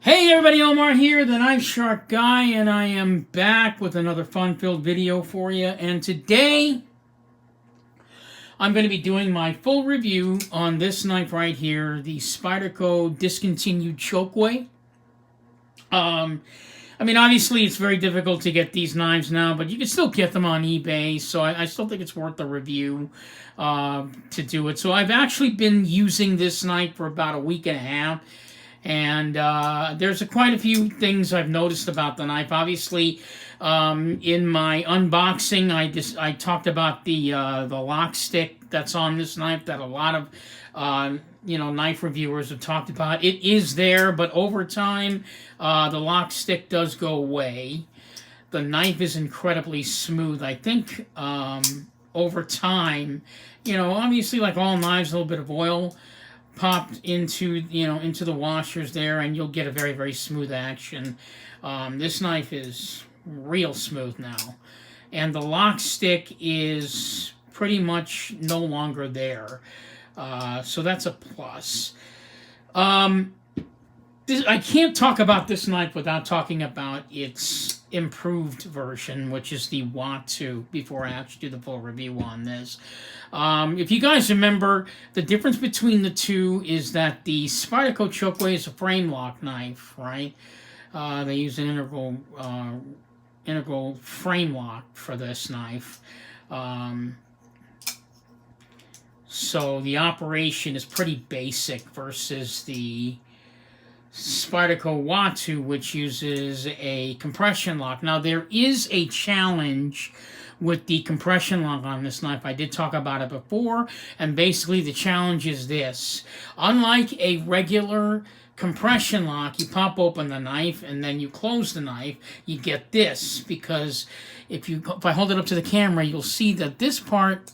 Hey everybody, Omar here, the Knife Shark Guy, and I am back with another fun-filled video for you. And today, I'm going to be doing my full review on this knife right here, the Spyderco discontinued Chokwe. I mean, obviously, it's very difficult to get these knives now, but you can still get them on eBay, so I still think it's worth the review to do it. So I've actually been using this knife for about a week and a half. And there's quite a few things I've noticed about the knife. Obviously, in my unboxing, I talked about the lock stick that's on this knife that a lot of knife reviewers have talked about. It is there, but over time, the lock stick does go away. The knife is incredibly smooth. I think over time, obviously, like all knives, a little bit of oil popped into the washers there, and you'll get a very, very smooth action. This knife is real smooth now, and the lock stick is pretty much no longer there, so that's a plus. I can't talk about this knife without talking about its improved version, which is the Watu, before I actually do the full review on this. If you guys remember, the difference between the two is that the Spyderco Chokwe is a frame lock knife, right? They use an integral frame lock for this knife. So the operation is pretty basic versus the Spyderco Watu, which uses a compression lock. Now, there is a challenge with the compression lock on this knife. I did talk about it before, and basically the challenge is this. Unlike a regular compression lock, you pop open the knife and then you close the knife, you get this, because if I hold it up to the camera, you'll see that this part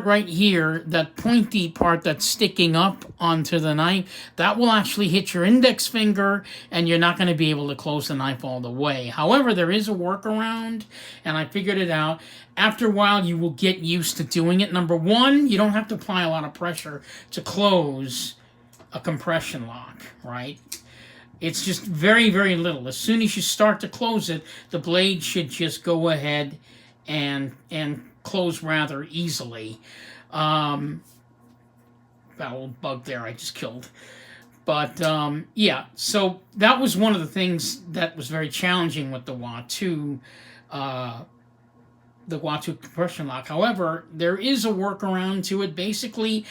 right here, that pointy part that's sticking up onto the knife, that will actually hit your index finger, and you're not going to be able to close the knife all the way. However, there is a workaround, and I figured it out. After a while, you will get used to doing it. Number one, you don't have to apply a lot of pressure to close a compression lock, right? It's just very, very little. As soon as you start to close it, the blade should just go ahead and close rather easily. That little bug there I just killed. But yeah, so that was one of the things that was very challenging with the Watu compression lock. However, there is a workaround to it. Basically,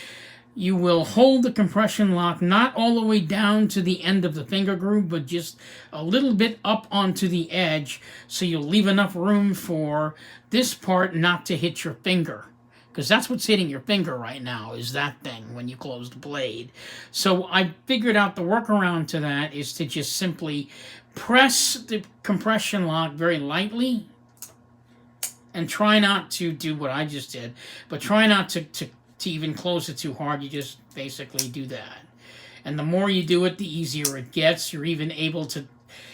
you will hold the compression lock not all the way down to the end of the finger groove, but just a little bit up onto the edge, so you'll leave enough room for this part not to hit your finger. Because that's what's hitting your finger right now, is that thing when you close the blade. So I figured out the workaround to that is to just simply press the compression lock very lightly, and try not to do what I just did, but try not to even close it too hard. You just basically do that. And the more you do it, the easier it gets. You're even able to,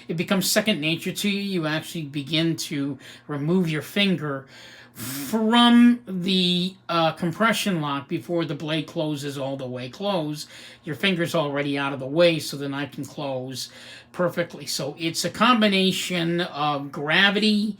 it becomes second nature to you. You actually begin to remove your finger from the compression lock before the blade closes all the way closed. Your finger's already out of the way, so the knife can close perfectly. So it's a combination of gravity,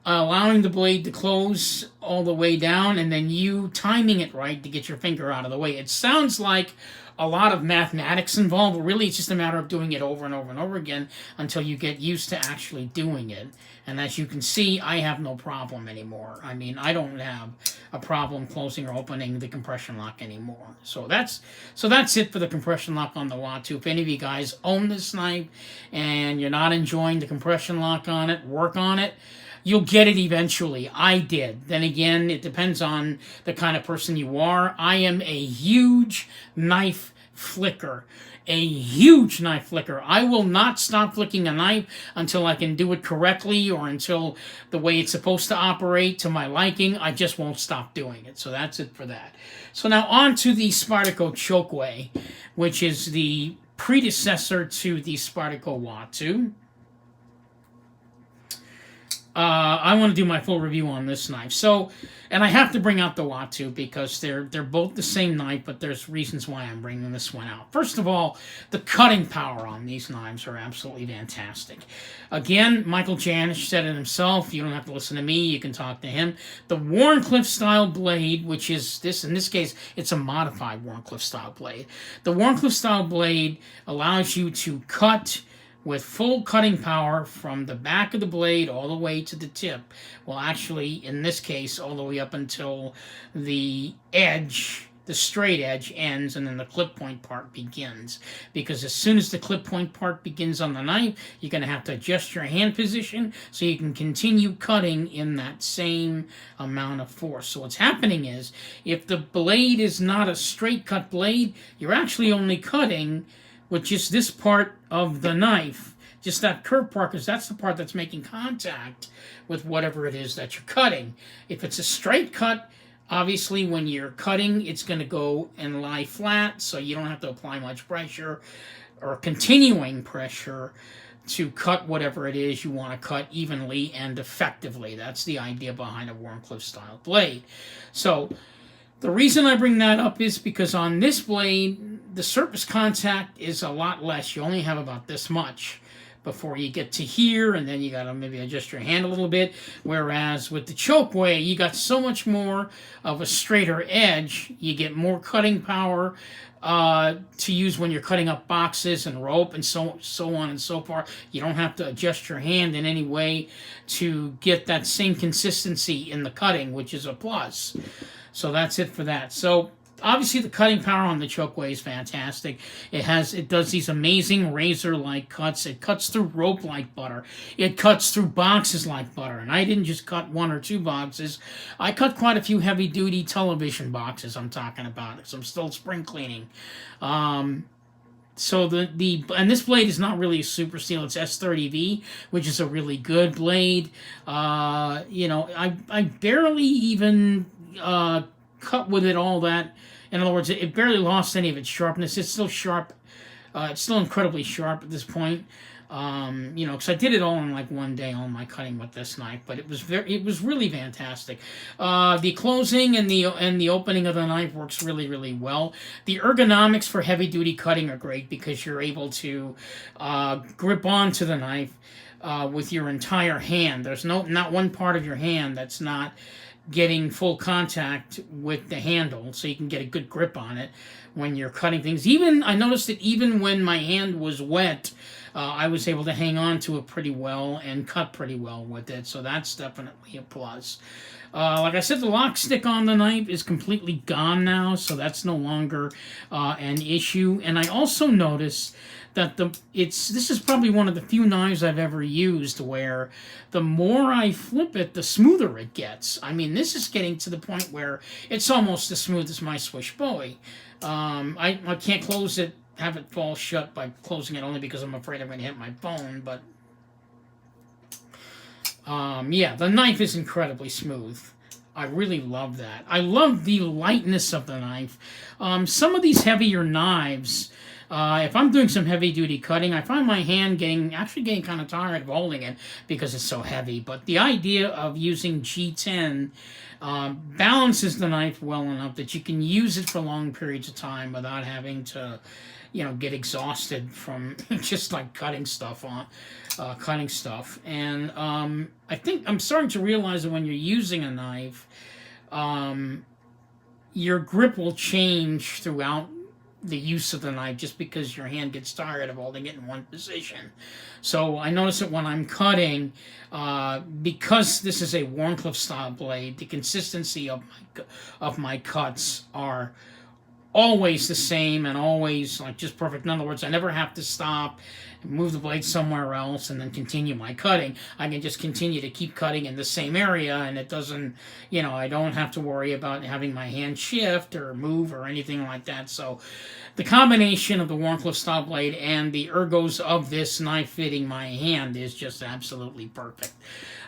allowing the blade to close all the way down, and then you timing it right to get your finger out of the way. It sounds like a lot of mathematics involved, but really it's just a matter of doing it over and over and over again until you get used to actually doing it. And as you can see, I have no problem anymore. I mean, I don't have a problem closing or opening the compression lock anymore. So that's it for the compression lock on the Watu. If any of you guys own this knife and you're not enjoying the compression lock on it, work on it. You'll get it eventually. I did. Then again, it depends on the kind of person you are. I am a huge knife flicker. A huge knife flicker. I will not stop flicking a knife until I can do it correctly, or until the way it's supposed to operate to my liking. I just won't stop doing it. So that's it for that. So now on to the Spyderco Chokwe, which is the predecessor to the Spyderco Watu. I want to do my full review on this knife. So, and I have to bring out the Watu because they're both the same knife, but there's reasons why I'm bringing this one out. First of all, the cutting power on these knives are absolutely fantastic. Again, Michael Janisch said it himself. You don't have to listen to me. You can talk to him. The Wharncliffe style blade, which is this, in this case, it's a modified Wharncliffe style blade. The Wharncliffe style blade allows you to cut with full cutting power from the back of the blade all the way to the tip. Well, actually, in this case, all the way up until the edge, the straight edge ends, and then the clip point part begins. Because as soon as the clip point part begins on the knife, you're going to have to adjust your hand position so you can continue cutting in that same amount of force. So what's happening is, if the blade is not a straight cut blade, you're actually only cutting with just this part of the knife, just that curved part, because that's the part that's making contact with whatever it is that you're cutting. If it's a straight cut, obviously when you're cutting, it's going to go and lie flat, so you don't have to apply much pressure or continuing pressure to cut whatever it is you want to cut evenly and effectively. That's the idea behind a Wharncliffe style blade. So the reason I bring that up is because on this blade, the surface contact is a lot less. You only have about this much before you get to here, and then you got to maybe adjust your hand a little bit. Whereas with the Chokwe, you got so much more of a straighter edge. You get more cutting power to use when you're cutting up boxes and rope and so on and so forth. You don't have to adjust your hand in any way to get that same consistency in the cutting, which is a plus. So that's it for that. So obviously the cutting power on the Chokwe is fantastic. It does these amazing razor-like cuts. It cuts through rope like butter. It cuts through boxes like butter. And I didn't just cut one or two boxes. I cut quite a few heavy-duty television boxes I'm talking about, because I'm still spring cleaning. So and this blade is not really a super steel. It's S30V, which is a really good blade. I barely even cut with it all that. In other words, it barely lost any of its sharpness. It's still sharp. It's still incredibly sharp at this point. Because I did it all in like one day, all my cutting with this knife. But it was really fantastic. The closing and the opening of the knife works really, really well. The ergonomics for heavy duty cutting are great because you're able to grip onto the knife with your entire hand. There's not one part of your hand that's not getting full contact with the handle, so you can get a good grip on it when you're cutting things. I noticed that even when my hand was wet, I was able to hang on to it pretty well and cut pretty well with it, so that's definitely a plus. Like I said, the lock stick on the knife is completely gone now, so that's no longer an issue. And I also noticed that this is probably one of the few knives I've ever used where the more I flip it, the smoother it gets. I mean, this is getting to the point where it's almost as smooth as my Swiss Bowie. I can't close it, have it fall shut by closing it only because I'm afraid I'm going to hit my phone, but yeah, the knife is incredibly smooth. I really love that. I love the lightness of the knife. Some of these heavier knives, if I'm doing some heavy-duty cutting, I find my hand actually getting kind of tired of holding it because it's so heavy. But the idea of using G10 balances the knife well enough that you can use it for long periods of time without having to, get exhausted from just like cutting stuff. And I think I'm starting to realize that when you're using a knife, your grip will change throughout the use of the knife just because your hand gets tired of holding it in one position. So I notice that when I'm cutting, because this is a Wharncliffe style blade, the consistency of my cuts are always the same and always like just perfect. In other words, I never have to stop and move the blade somewhere else and then continue my cutting. I can just continue to keep cutting in the same area, and it doesn't, I don't have to worry about having my hand shift or move or anything like that. So the combination of the Wharncliffe style blade and the ergos of this knife fitting my hand is just absolutely perfect.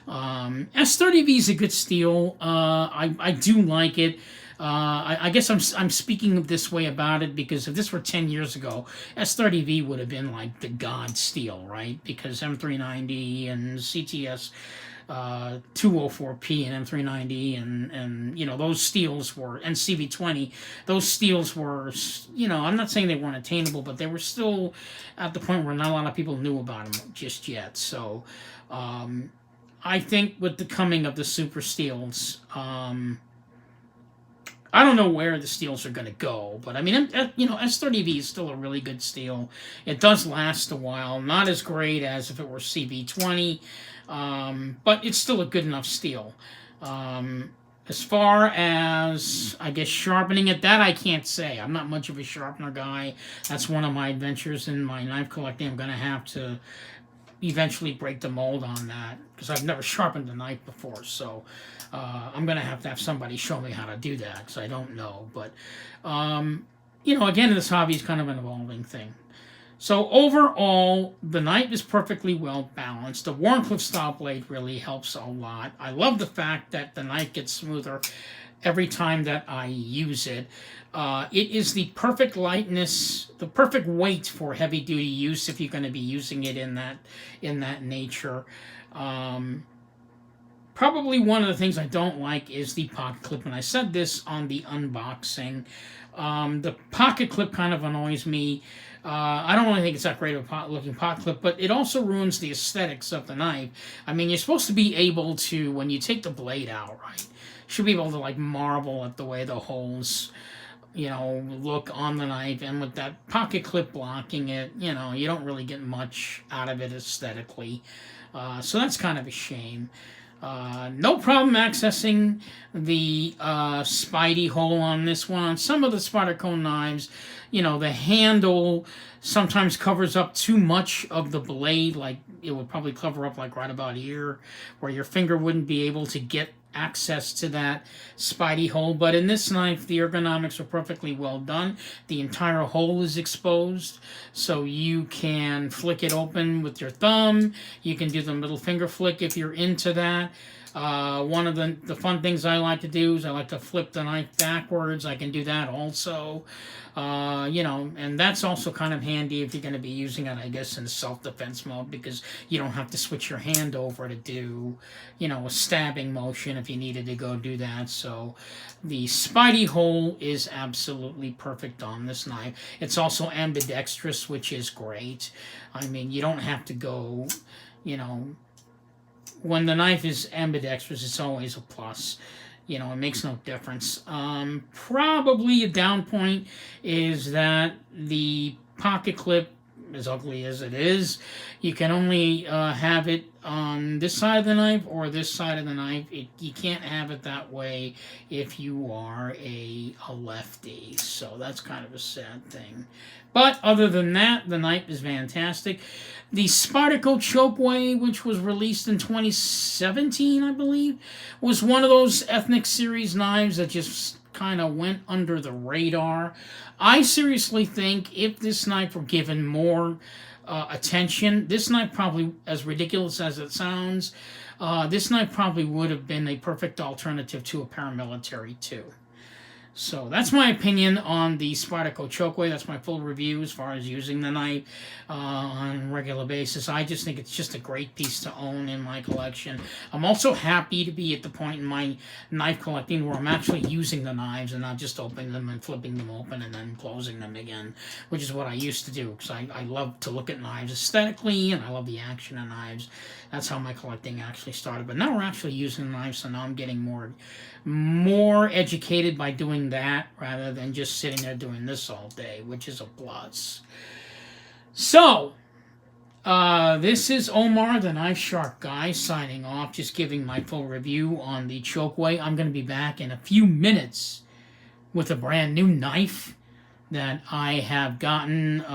S30V is a good steel. I do like it. I guess I'm speaking this way about it because if this were 10 years ago, S30V would have been like the god steel, right? Because M390 and CTS 204P and M390 and you know, those steels were, and CV20, those steels were, you know, I'm not saying they weren't attainable, but they were still at the point where not a lot of people knew about them just yet. So I think with the coming of the super steels, I don't know where the steels are going to go, but I mean, you know, S30V is still a really good steel. It does last a while, not as great as if it were CV20, but it's still a good enough steel. As far as, I guess, sharpening it, that I can't say. I'm not much of a sharpener guy. That's one of my adventures in my knife collecting. I'm going to have to eventually break the mold on that because I've never sharpened a knife before, so I'm gonna have to have somebody show me how to do that because I don't know. But you know, again, this hobby is kind of an evolving thing. So overall, the knife is perfectly well balanced. The Wharncliffe style blade really helps a lot. I love the fact that the knife gets smoother every time that I use it. It is the perfect lightness, the perfect weight for heavy duty use if you're going to be using it in that nature. Probably one of the things I don't like is the pocket clip, and I said this on the unboxing. The pocket clip kind of annoys me. I don't really think it's that great of a looking pocket clip, but it also ruins the aesthetics of the knife. I mean, you're supposed to be able to, when you take the blade out, right, should be able to like marvel at the way the holes, you know, look on the knife, and with that pocket clip blocking it, you know, you don't really get much out of it aesthetically. So that's kind of a shame. No problem accessing the Spidey hole on this one. On some of the Spyderco knives, you know, the handle sometimes covers up too much of the blade. Like, it would probably cover up like right about here, where your finger wouldn't be able to get access to that Spidey hole. But in this knife, the ergonomics are perfectly well done. The entire hole is exposed, so you can flick it open with your thumb. You can do the middle finger flick if you're into that. One of the fun things I like to do is I like to flip the knife backwards. I can do that also. You know, and that's also kind of handy if you're going to be using it, I guess, in self-defense mode, because you don't have to switch your hand over to do, you know, a stabbing motion if you needed to go do that. So the Spidey hole is absolutely perfect on this knife. It's also ambidextrous, which is great. I mean, you don't have to go, you know, when the knife is ambidextrous, it's always a plus. You know, it makes no difference. Probably a down point is that the pocket clip, as ugly as it is, you can only have it on this side of the knife or this side of the knife. You can't have it that way if you are a lefty. So that's kind of a sad thing. But other than that, the knife is fantastic. The Spyderco Chokwe, which was released in 2017, I believe, was one of those ethnic series knives that just kind of went under the radar. I seriously think if this knife were given more attention, this knife probably, as ridiculous as it sounds, this knife probably would have been a perfect alternative to a paramilitary too. So that's my opinion on the Spyderco Chokwe. That's my full review as far as using the knife on a regular basis. I just think it's just a great piece to own in my collection. I'm also happy to be at the point in my knife collecting where I'm actually using the knives and not just opening them and flipping them open and then closing them again, which is what I used to do, because I love to look at knives aesthetically and I love the action of knives. That's how my collecting actually started. But now we're actually using knives, so now I'm getting more educated by doing that rather than just sitting there doing this all day, which is a plus. So, this is Omar, the Knife Shark Guy, signing off, just giving my full review on the Chokwe. I'm going to be back in a few minutes with a brand new knife that I have gotten,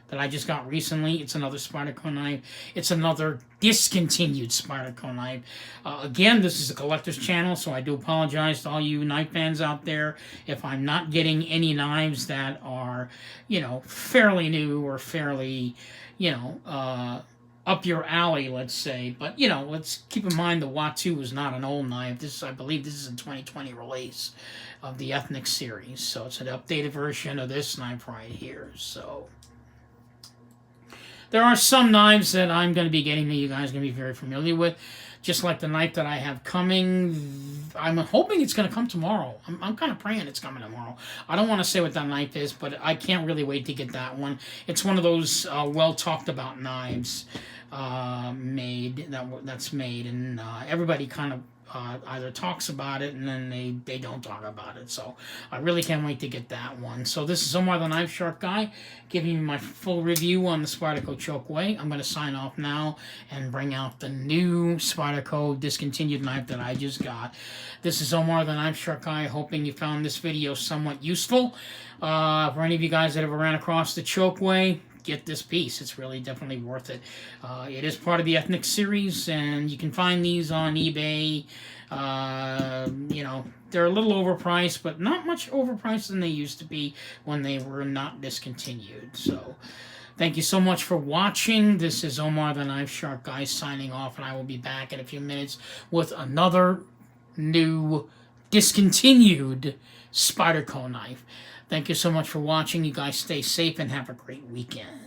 that I just got recently. It's another Spyderco knife. It's another discontinued Spyderco knife. Again, this is a collector's channel, so I do apologize to all you knife fans out there if I'm not getting any knives that are, you know, fairly new or fairly, you know, up your alley, let's say. But, you know, let's keep in mind the Watu is not an old knife. This, I believe this is a 2020 release of the Ethnic series. So it's an updated version of this knife right here. So there are some knives that I'm going to be getting that you guys are going to be very familiar with. just like the knife that I have coming. I'm hoping it's going to come tomorrow. I'm kind of praying it's coming tomorrow. I don't want to say what that knife is, but I can't really wait to get that one. It's one of those well talked about knives that's made, and everybody kind of either talks about it and then they don't talk about it. So I really can't wait to get that one. So this is Omar the Knife Shark Guy giving you my full review on the Spyderco Chokwe. I'm going to sign off now and bring out the new Spyderco discontinued knife that I just got. This is Omar the Knife Shark Guy, hoping you found this video somewhat useful. For any of you guys that ever ran across the Chokwe, get this piece. It's really definitely worth it. It is part of the Ethnic series, and you can find these on eBay. You know, they're a little overpriced, but not much overpriced than they used to be when they were not discontinued. So thank you so much for watching. This is Omar the Knife Shark Guy signing off, and I will be back in a few minutes with another new discontinued Spyderco knife. Thank you so much for watching. You guys stay safe and have a great weekend.